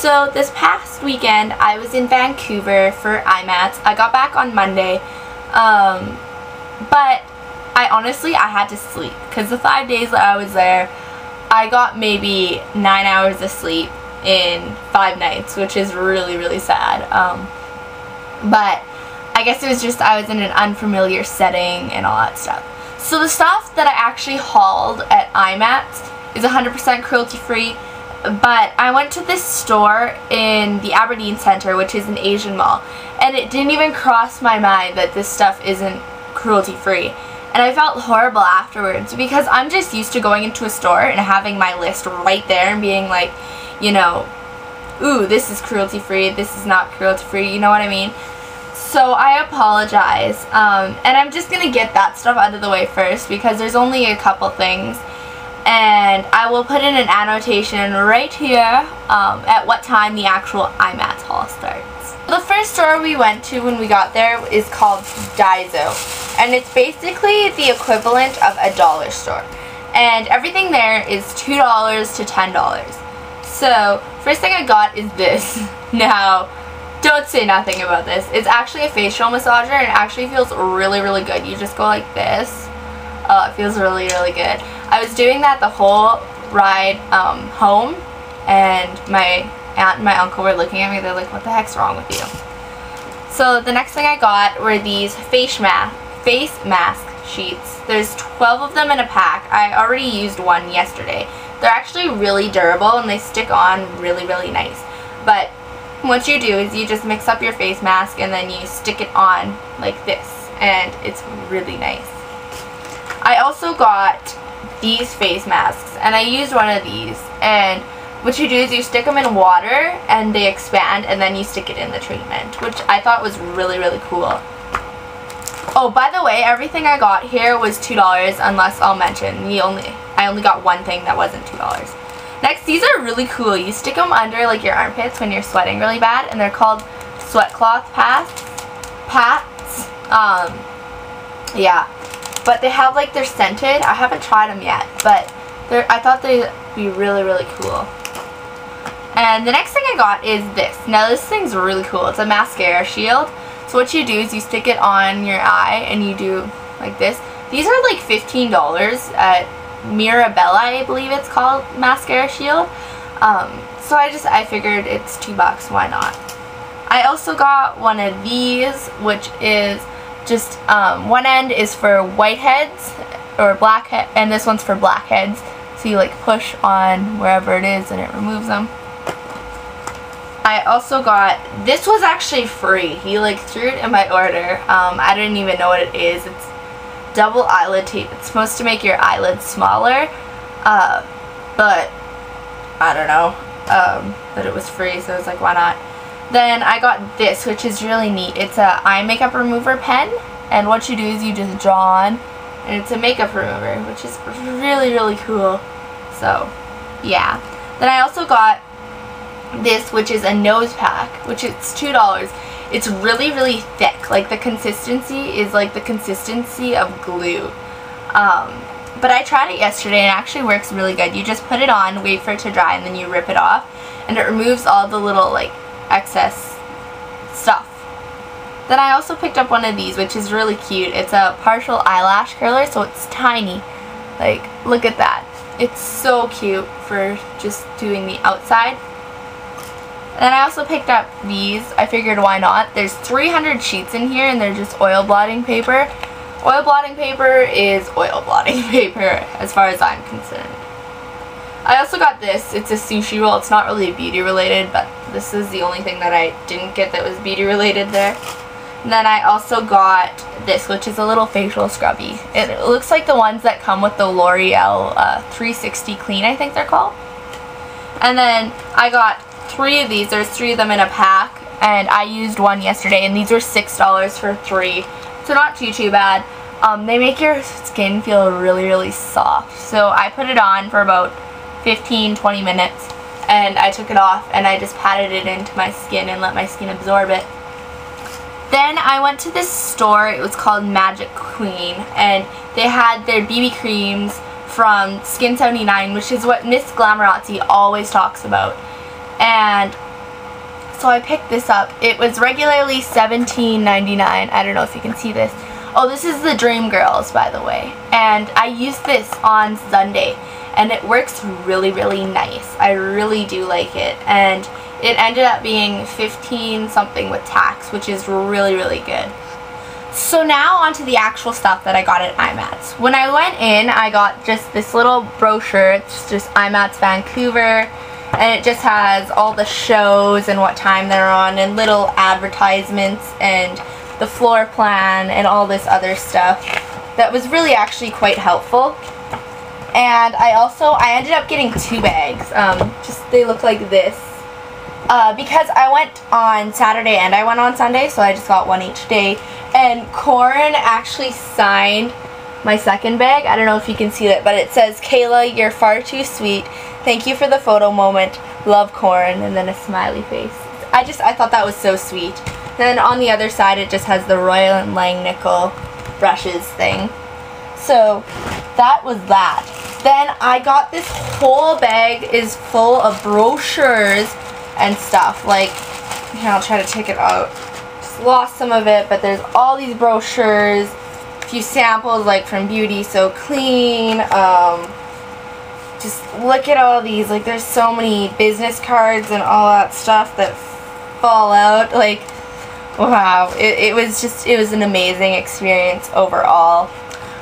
So this past weekend I was in Vancouver for IMATS. I got back on Monday, but I had to sleep because the 5 days that I was there, I got maybe 9 hours of sleep in 5 nights, which is really, really sad. But I guess it was just I was in an unfamiliar setting and all that stuff. So the stuff that I actually hauled at IMATS is 100% cruelty-free, but I went to this store in the Aberdeen Centre, which is an Asian mall, and it didn't even cross my mind that this stuff isn't cruelty-free. And I felt horrible afterwards because I'm just used to going into a store and having my list right there and being like, you know, ooh, this is cruelty-free, this is not cruelty-free, you know what I mean? So I apologize, and I'm just going to get that stuff out of the way first because there's only a couple things, and I will put in an annotation right here at what time the actual IMATS haul starts. The first store we went to when we got there is called Daiso, and it's basically the equivalent of a dollar store, and everything there is $2 to $10. So first thing I got is this. Now, don't say nothing about this. It's actually a facial massager and it actually feels really, really good. You just go like this. Oh, it feels really, really good. I was doing that the whole ride home, and my aunt and my uncle were looking at me. They're like, what the heck's wrong with you? So the next thing I got were these face mask sheets. There's 12 of them in a pack. I already used one yesterday. They're actually really durable and they stick on really, really nice. But what you do is you just mix up your face mask and then you stick it on like this, and it's really nice. I also got these face masks, and I used one of these, and what you do is you stick them in water and they expand, and then you stick it in the treatment, which I thought was really, really cool. Oh, by the way, everything I got here was $2 unless I'll mention I only got one thing that wasn't $2. Next, these are really cool. You stick them under like your armpits when you're sweating really bad, and they're called sweat cloth pads. Yeah, but they have like, they're scented. I haven't tried them yet, but I thought they'd be really, really cool. And the next thing I got is this. Now this thing's really cool. It's a mascara shield. So what you do is you stick it on your eye and you do like this. These are like $15 at Mirabella, I believe it's called, mascara shield. So I figured it's $2, why not? I also got one of these, which is just one end is for whiteheads or blackheads, and this one's for blackheads. So you like push on wherever it is and it removes them. I also got, this was actually free. He like threw it in my order. I didn't even know what it is. It's double eyelid tape. It's supposed to make your eyelids smaller, but I don't know, but it was free, so I was like, why not? Then I got this, which is really neat. It's a eye makeup remover pen, and what you do is you just draw on, and it's a makeup remover, which is really, really cool. So yeah. Then I also got this, which is a nose pack, which is $2. It's really, really thick. Like, the consistency is like the consistency of glue. But I tried it yesterday and it actually works really good. You just put it on, wait for it to dry, and then you rip it off, and it removes all the little like excess stuff. Then I also picked up one of these, which is really cute. It's a partial eyelash curler, so it's tiny. Like, look at that. It's so cute for just doing the outside. And I also picked up these. I figured why not. There's 300 sheets in here and they're just oil blotting paper. Oil blotting paper is oil blotting paper as far as I'm concerned. I also got this. It's a sushi roll. It's not really beauty related, but this is the only thing that I didn't get that was beauty related there. And then I also got this, which is a little facial scrubby. It looks like the ones that come with the L'Oreal 360 Clean, I think they're called. And then I got 3 of these. There's 3 of them in a pack, and I used one yesterday, and these were $6 for 3, so not too bad. They make your skin feel really, really soft. So I put it on for about 15-20 minutes, and I took it off and I just patted it into my skin and let my skin absorb it. Then I went to this store. It was called Magic Queen, and they had their BB creams from Skin 79, which is what Miss Glamorazzi always talks about. And So I picked this up. It was regularly $17.99. I don't know if you can see this. Oh, this is the Dream Girls, by the way. And I used this on Sunday, and it works really, really nice. I really do like it. And it ended up being 15 something with tax, which is really, really good. So now onto the actual stuff that I got at IMATS. When I went in, I got just this little brochure. It's just IMATS Vancouver, and it just has all the shows and what time they're on and little advertisements and the floor plan and all this other stuff. That was really actually quite helpful. And I ended up getting 2 bags. They look like this. Because I went on Saturday and I went on Sunday, so I just got one each day. And Corin actually signed my second bag. I don't know if you can see it, but it says, "Kayla, you're far too sweet. Thank you for the photo moment. Love, Corin," and then a smiley face. I thought that was so sweet. Then on the other side, it just has the Royal and Langnickel brushes thing. So that was that. Then I got this whole bag is full of brochures and stuff. Like, here, I'll try to take it out. Just lost some of it, but there's all these brochures, a few samples like from Beauty So Clean. Just look at all these. Like, there's so many business cards and all that stuff that fall out. Like, wow, it was an amazing experience overall.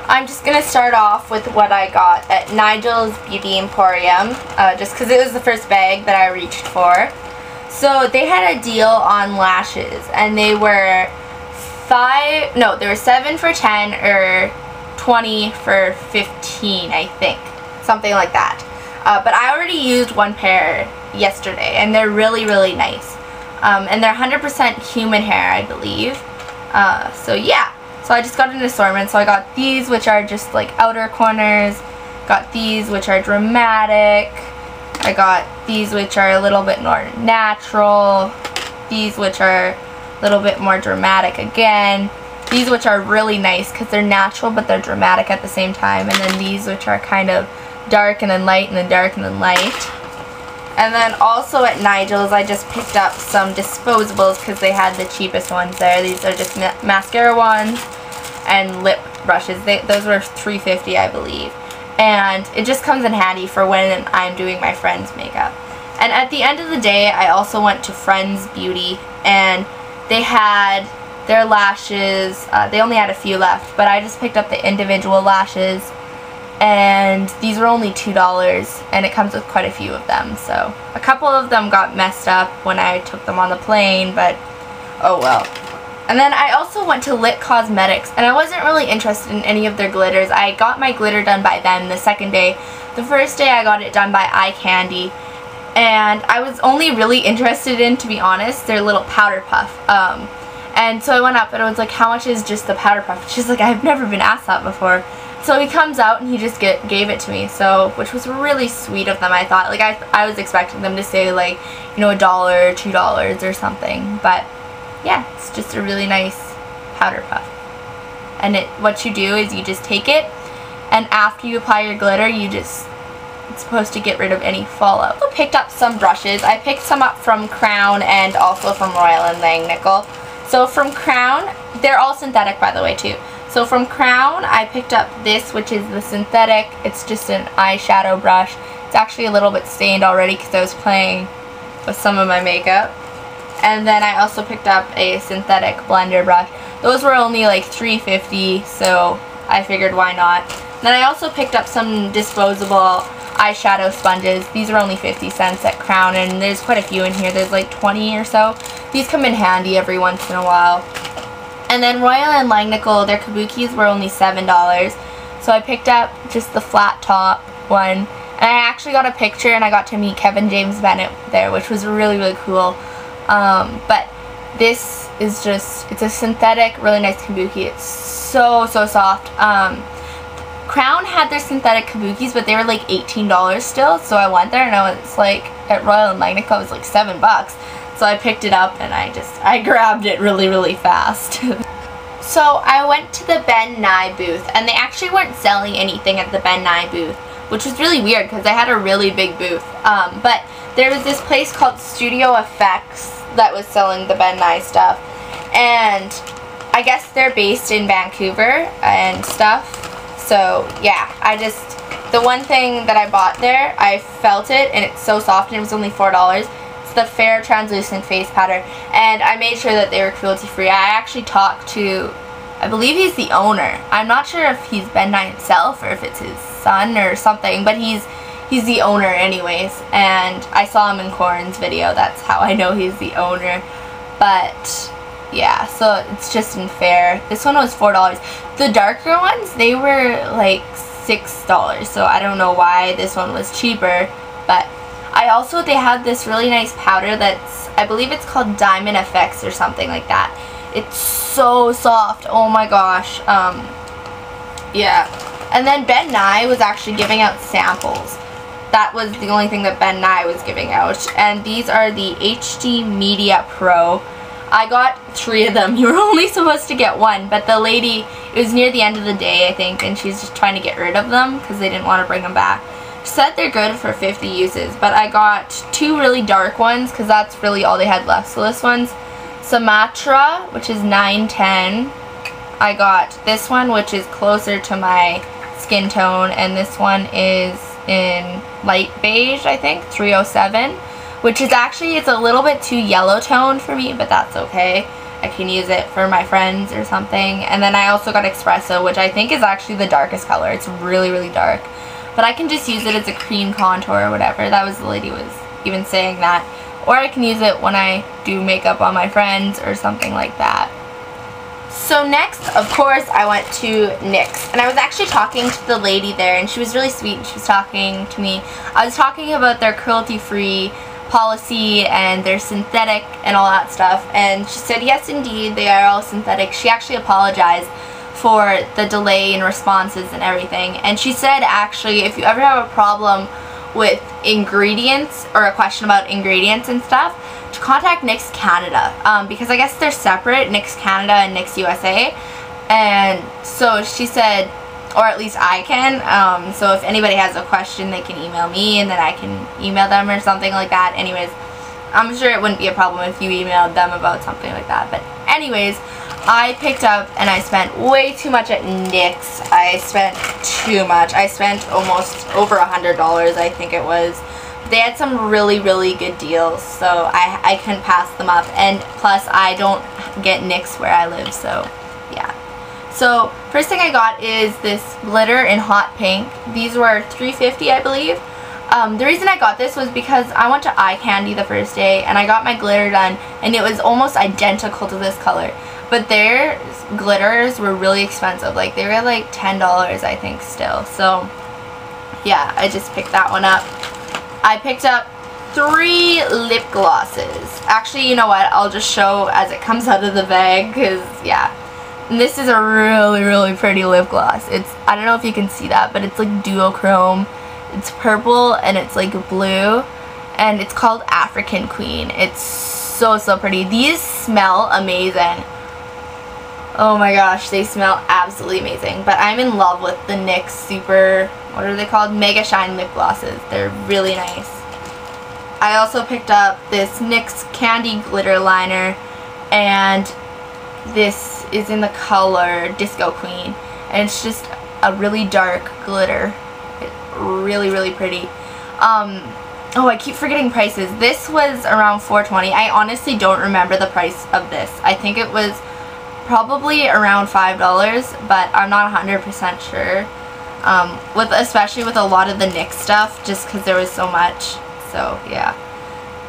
I'm just going to start off with what I got at Nigel's Beauty Emporium, just because it was the first bag that I reached for. So they had a deal on lashes, and they were 7 for 10 or 20 for 15, I think. Something like that. But I already used one pair yesterday, and they're really, really nice. And they're 100% human hair, I believe. So yeah. So I just got an assortment. So I got these, which are just like outer corners. Got these, which are dramatic. I got these, which are a little bit more natural. These, which are a little bit more dramatic again. These, which are really nice because they're natural, but they're dramatic at the same time. And then these, which are kind of dark and then light and then dark and then light. And then also at Nigel's, I just picked up some disposables because they had the cheapest ones there. These are just mascara ones and lip brushes. Those were $3.50, I believe. And it just comes in handy for when I'm doing my friend's makeup. And at the end of the day, I also went to Friends Beauty, and they had their lashes. They only had a few left, but I just picked up the individual lashes. And these were only $2, and it comes with quite a few of them. So a couple of them got messed up when I took them on the plane, but oh well. And then I also went to Lit Cosmetics, and I wasn't really interested in any of their glitters. I got my glitter done by them the second day. The first day I got it done by Eye Candy, and I was only really interested in, to be honest, their little powder puff. And so I went up and I was like, how much is just the powder puff? She's like, I've never been asked that before. So he comes out and he just gave it to me, so, which was really sweet of them, I thought. Like, I was expecting them to say, like, you know, $1 or $2 or something, but yeah, it's just a really nice powder puff. And what you do is you just take it, and after you apply your glitter, it's supposed to get rid of any fallout. I also picked up some brushes. I picked some up from Crown and also from Royal and Langnickel. So from Crown, they're all synthetic, by the way, too. So from Crown, I picked up this, which is the synthetic. It's just an eyeshadow brush. It's actually a little bit stained already because I was playing with some of my makeup. And then I also picked up a synthetic blender brush. Those were only like $3.50, so I figured why not. Then I also picked up some disposable eyeshadow sponges. These are only 50 cents at Crown, and there's quite a few in here. There's like 20 or so. These come in handy every once in a while. And then Royal and Langnickel, their kabukis were only $7. So I picked up just the flat top one. And I actually got a picture, and I got to meet Kevin James Bennett there, which was really, really cool. But this is just, it's a synthetic, really nice kabuki. It's so, so soft. Crown had their synthetic kabukis, but they were like $18 still. So I went there, and I was like, at Royal and Langnickel, it was like $7. So I picked it up, and I grabbed it really, really fast. So I went to the Ben Nye booth, and they actually weren't selling anything at the Ben Nye booth, which was really weird because they had a really big booth. But there was this place called Studio Effects that was selling the Ben Nye stuff, and I guess they're based in Vancouver and stuff. So yeah, the one thing that I bought there, I felt it and it's so soft, and it was only $4. It's the Fair Translucent Face Powder, and I made sure that they were cruelty free. I actually talked to, I believe he's the owner. I'm not sure if he's Ben Nye himself or if it's his son or something, but he's the owner anyways, and I saw him in Corin's video. That's how I know he's the owner. But yeah, so it's just in Fair. This one was $4. The darker ones, they were like $6, so I don't know why this one was cheaper. But they had this really nice powder that's, I believe it's called Diamond Effects or something like that. It's so soft, oh my gosh. Yeah, and then Ben Nye was actually giving out samples. That was the only thing that Ben Nye was giving out, and these are the HD Media Pro. I got 3 of them. You were only supposed to get 1, but the lady, it was near the end of the day, I think, and she's just trying to get rid of them because they didn't want to bring them back. She said they're good for 50 uses, but I got 2 really dark ones because that's really all they had left. So this one's Sumatra, which is 910. I got this one, which is closer to my skin tone, and this one is in light beige, I think, 307, which is actually, it's a little bit too yellow toned for me, but that's okay. I can use it for my friends or something. And then I also got Espresso, which I think is actually the darkest color. It's really, really dark, but I can just use it as a cream contour or whatever. That was, the lady was even saying that. Or I can use it when I do makeup on my friends or something like that. So next, of course, I went to NYX, and I was actually talking to the lady there, and she was really sweet, and she was talking to me. I was talking about their cruelty-free policy and their synthetic and all that stuff, and she said, yes, indeed, they are all synthetic. She actually apologized for the delay in responses and everything, and she said, actually, if you ever have a problem with ingredients or a question about ingredients and stuff, to contact NYX Canada, because I guess they're separate, NYX Canada and NYX USA, and so she said, or at least I can, so if anybody has a question, they can email me, and then I can email them or something like that. Anyways, I'm sure it wouldn't be a problem if you emailed them about something like that, but anyways, I picked up and I spent way too much at NYX. I spent too much. I spent almost over $100, I think it was. They had some really, really good deals, so I couldn't pass them up, and plus I don't get NYX where I live, so yeah. So first thing I got is this glitter in hot pink. These were $3.50, I believe. The reason I got this was because I went to Eye Candy the first day and I got my glitter done, and it was almost identical to this color, but their glitters were really expensive. Like, they were like $10, I think, still. So yeah, I just picked that one up. I picked up 3 lip glosses. Actually, you know what? I'll just show as it comes out of the bag, because, yeah. And this is a really, really pretty lip gloss. It's, I don't know if you can see that, but it's like duochrome. It's purple and it's like blue. And it's called African Queen. It's so, so pretty. These smell amazing. Oh my gosh, they smell absolutely amazing. But I'm in love with the NYX Super, what are they called? Mega Shine lip glosses. They're really nice. I also picked up this NYX Candy Glitter Liner, and this is in the color Disco Queen, and it's just a really dark glitter. It's really, really pretty. Oh, I keep forgetting prices. This was around $4.20. I honestly don't remember the price of this. I think it was probably around $5, but I'm not 100% sure. Especially with a lot of the NYX stuff, just because there was so much. So yeah.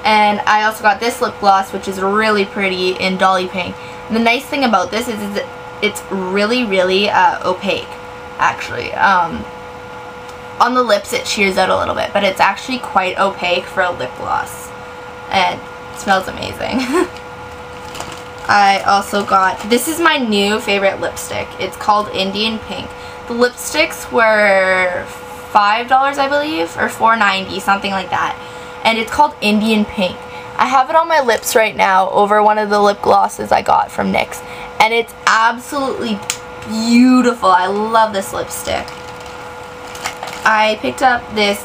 And I also got this lip gloss, which is really pretty, in Dolly Pink. And the nice thing about this is it's really, really opaque, actually. On the lips it shears out a little bit, but it's actually quite opaque for a lip gloss. And it smells amazing. I also got, this is my new favorite lipstick. It's called Indian Pink. The lipsticks were $5, I believe, or $4.90, something like that. And it's called Indian Pink. I have it on my lips right now over one of the lip glosses I got from NYX. And it's absolutely beautiful. I love this lipstick. I picked up this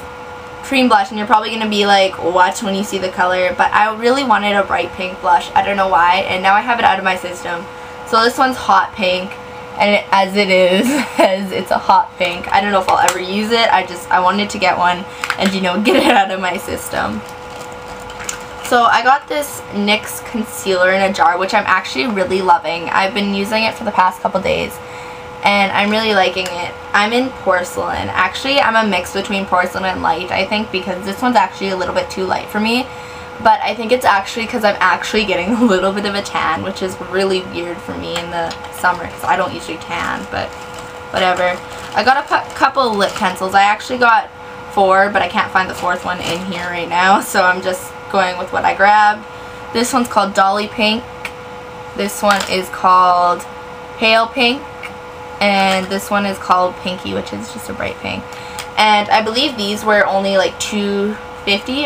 cream blush, and you're probably going to be like, what, when you see the color, but I really wanted a bright pink blush. I don't know why, and now I have it out of my system. So this one's hot pink, and as it is, as it's a hot pink. I don't know if I'll ever use it. I wanted to get one and, you know, get it out of my system. So I got this NYX concealer in a jar, which I'm actually really loving. I've been using it for the past couple days, and I'm really liking it. I'm in porcelain. Actually, I'm a mix between porcelain and light, I think, because this one's actually a little bit too light for me. But I think it's actually because I'm actually getting a little bit of a tan, which is really weird for me in the summer because I don't usually tan, but whatever. I got a couple lip pencils. I actually got 4, but I can't find the 4th one in here right now, so I'm just going with what I grabbed. This one's called Dolly Pink. This one is called Pale Pink. And this one is called Pinky, which is just a bright pink. And I believe these were only like $2.50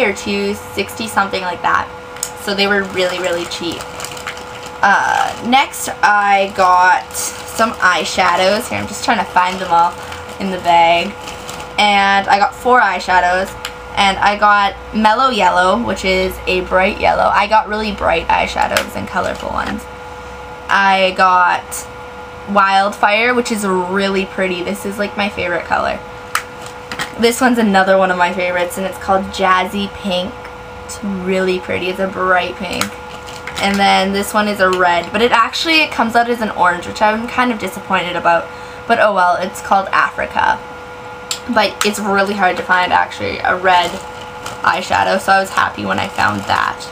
or $2.60, something like that. So they were really, really cheap. Next I got some eyeshadows. Here, I'm just trying to find them all in the bag. And I got 4 eyeshadows. And I got Mellow Yellow, which is a bright yellow. I got really bright eyeshadows and colorful ones. I got Wildfire, which is really pretty. This is like my favorite color. This one's another one of my favorites, and it's called Jazzy Pink. It's really pretty. It's a bright pink. And then this one is a red, but it comes out as an orange, which I'm kind of disappointed about. But oh well, it's called Africa. But it's really hard to find, actually, a red eyeshadow, so I was happy when I found that.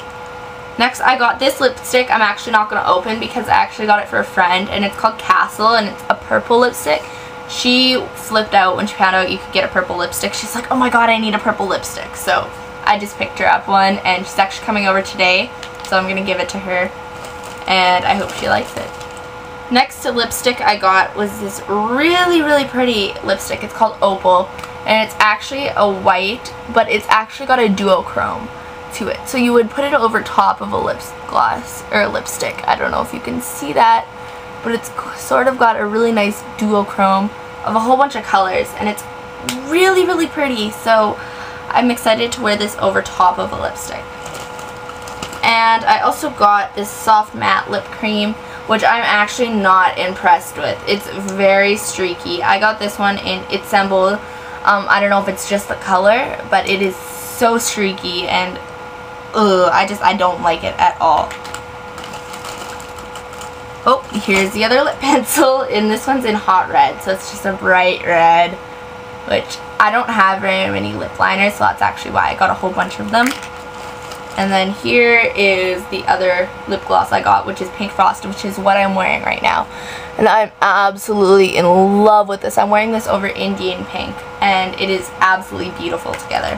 Next, I got this lipstick. I'm actually not going to open because I actually got it for a friend, and it's called Castle, and it's a purple lipstick. She flipped out when she found out you could get a purple lipstick. She's like, oh my god, I need a purple lipstick. So I just picked her up one, and she's actually coming over today, so I'm going to give it to her, and I hope she likes it. Next lipstick I got was this really, really pretty lipstick. It's called Opal, and it's actually a white, but it's actually got a duochrome to it. So you would put it over top of a lip gloss, or a lipstick. I don't know if you can see that, but it's sort of got a really nice duochrome of a whole bunch of colors, and it's really, really pretty. So I'm excited to wear this over top of a lipstick. And I also got this soft matte lip cream, which I'm actually not impressed with. It's very streaky. I got this one in Istanbul. I don't know if it's just the color, but it is so streaky, and I don't like it at all. Oh, here's the other lip pencil, and this one's in hot red, so it's just a bright red, which I don't have very many lip liners, so that's actually why I got a whole bunch of them. And then here is the other lip gloss I got, which is Pink Frosted, which is what I'm wearing right now. And I'm absolutely in love with this. I'm wearing this over Indian Pink, and it is absolutely beautiful together.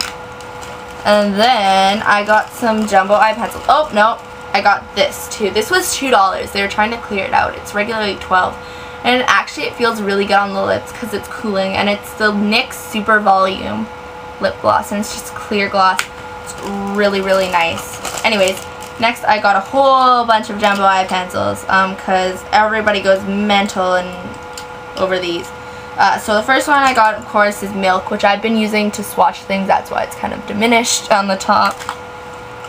And then I got some jumbo eye pencils. Oh, no, I got this too. This was $2. They were trying to clear it out. It's regularly $12. And actually it feels really good on the lips because it's cooling. And it's the NYX Super Volume lip gloss, and it's just clear gloss. It's really, really nice. Anyways, next I got a whole bunch of jumbo eye pencils because everybody goes mental over these. So the first one I got, of course, is Milk, which I've been using to swatch things. That's why it's kind of diminished on the top.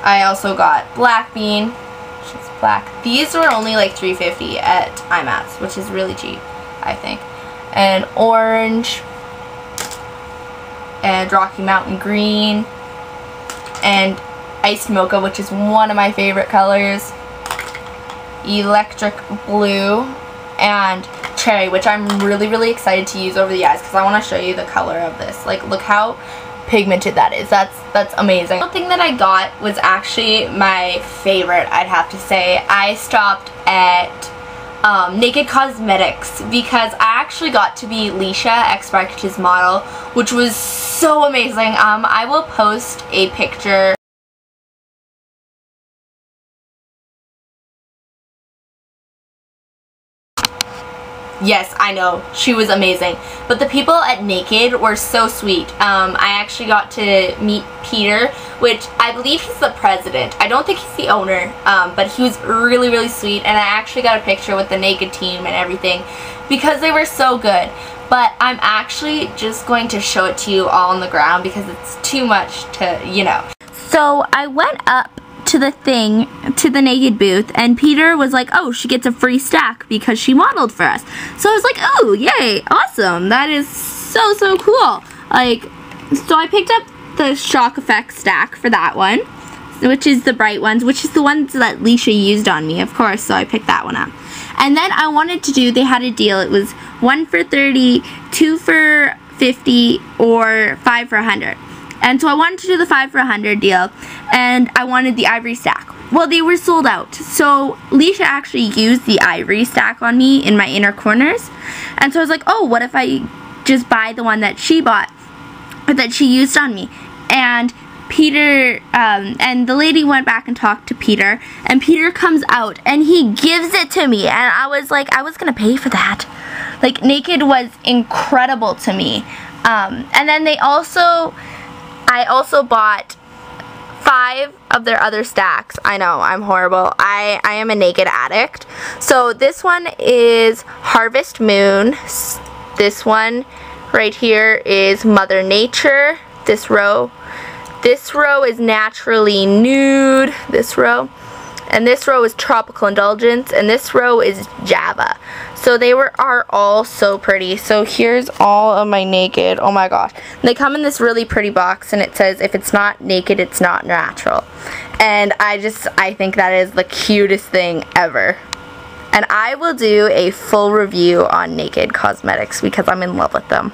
I also got Black Bean, which is black. These were only like $3.50 at IMATS, which is really cheap, I think. And Orange, and Rocky Mountain Green, and Iced Mocha, which is one of my favorite colors, Electric Blue, and Cherry, which I'm really, really excited to use over the eyes because I want to show you the color of this. Like, look how pigmented that is. That's amazing. One thing that I got was actually my favorite, I'd have to say. I stopped at Naked Cosmetics because I actually got to be Leisha, X Practice's model, which was so amazing. I will post a picture. Yes, I know, she was amazing. But the people at Naked were so sweet. I actually got to meet Peter, which I believe he's the president. I don't think he's the owner, but he was really, really sweet. And I actually got a picture with the Naked team and everything because they were so good. but I'm actually just going to show it to you all on the ground because it's too much to, you know. So I went up to the thing, to the Naked booth, and Peter was like, oh, she gets a free stack because she modeled for us. So I was like, oh, yay, awesome. That is so, so cool. Like, so I picked up the Shock Effect stack for that one, which is the bright ones, which is the ones that Leisha used on me, of course, so I picked that one up. And then I wanted to do, they had a deal, it was 1 for 30, 2 for 50, or 5 for 100. And so I wanted to do the 5 for 100 deal, and I wanted the ivory stack. Well, they were sold out, so Leisha actually used the ivory stack on me in my inner corners. And so I was like, oh, what if I just buy the one that she bought, or that she used on me? And Peter, and the lady went back and talked to Peter, and Peter comes out, and he gives it to me, and I was like, I was gonna pay for that. Like, Naked was incredible to me. And then I also bought 5 of their other stacks. I know, I'm horrible. I am a Naked addict. So this one is Harvest Moon. This one right here is Mother Nature. This row is Naturally Nude, this row. And this row is Tropical Indulgence, and this row is Java. So they are all so pretty. So here's all of my Naked. Oh my gosh. They come in this really pretty box, and it says, if it's not Naked, it's not natural. And I think that is the cutest thing ever. And I will do a full review on Naked Cosmetics because I'm in love with them.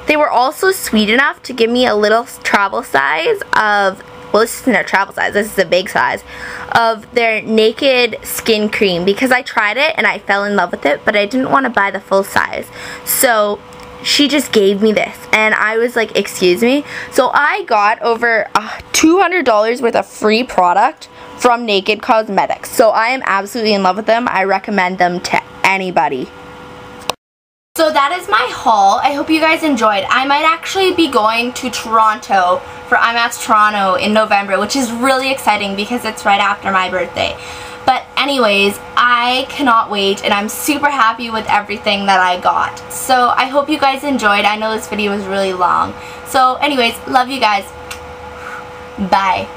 They were also sweet enough to give me a little travel size of, well, this isn't a travel size, this is a big size, of their Naked Skin Cream, because I tried it and I fell in love with it, but I didn't want to buy the full size. So she just gave me this, and I was like, excuse me? So I got over $200 worth of free product from Naked Cosmetics. So I am absolutely in love with them. I recommend them to anybody. So that is my haul. I hope you guys enjoyed. I might actually be going to Toronto for IMATS Toronto in November, which is really exciting because it's right after my birthday. But anyways, I cannot wait, and I'm super happy with everything that I got. So I hope you guys enjoyed. I know this video was really long. So anyways, love you guys. Bye.